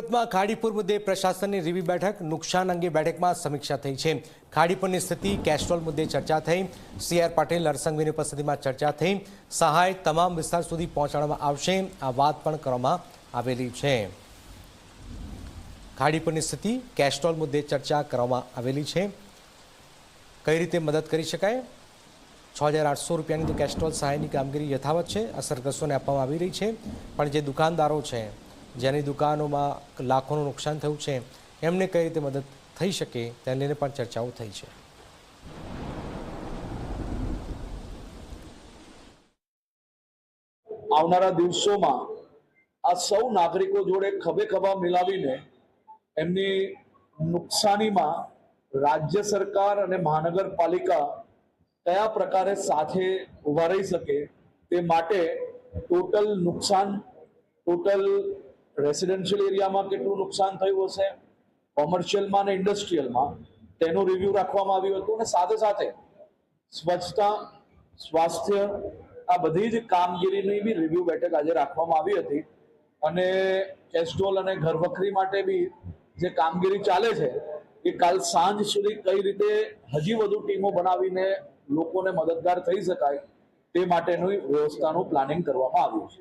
સુરતમાં ખાડીપુર મુદ્દે પ્રશાસનની રિવ્યુ બેઠક, નુકસાન અંગે બેઠકમાં સમીક્ષા થઈ છે। ખાડીપુરની સ્થિતિ, કેસ્ટ્રોલ મુદ્દે ચર્ચા થઈ। CR પાટીલ, નરસંઘવીની ઉપસ્થિતિમાં ચર્ચા થઈ। સહાય તમામ વિસ્તાર સુધી પહોંચાડવામાં આવશે, આ વાત પણ કરવામાં આવેલી છે। ખાડીપુરની સ્થિતિ, કેસ્ટ્રોલ મુદ્દે ચર્ચા કરવામાં આવેલી છે। કઈ રીતે મદદ કરી શકાય? 6,800 રૂપિયાની તો કેસ્ટ્રોલ સહાયની કામગીરી યથાવત છે, અસરગ્રસ્તોને આપવામાં આવી રહી છે। પણ જે દુકાનદારો છે, જેની દુકાનોમાં લાખોનું નુકસાન થયું છે, એમને કઈ રીતે મદદ થઈ શકે તેને લઈને પણ ચર્ચાઓ થઈ છે। આવનારા દિવસોમાં આ સૌ નાગરિકો જોડે ખભે ખભા મિલાવીને એમની નુકસાનીમાં રાજ્ય સરકાર અને મહાનગરપાલિકા કયા પ્રકારે સાથે ઉભા રહી શકે તે માટે ટોટલ નુકસાન, ટોટલ રેસિડેન્શિયલ એરિયામાં કેટલું નુકસાન થયું હશે, કોમર્શિયલમાં અને ઇન્ડસ્ટ્રીયલમાં તેનું રિવ્યૂ રાખવામાં આવ્યું હતું। અને સાથે સાથે સ્વચ્છતા, સ્વાસ્થ્ય, આ બધી જ કામગીરીની બી રિવ્યૂ બેઠક આજે રાખવામાં આવી હતી। અને કેસ્ટ્રોલ અને ઘરવખરી માટે બી જે કામગીરી ચાલે છે એ કાલ સાંજ સુધી કઈ રીતે હજી વધુ ટીમો બનાવીને લોકોને મદદગાર થઈ શકાય તે માટેની વ્યવસ્થાનું પ્લાનિંગ કરવામાં આવ્યું છે।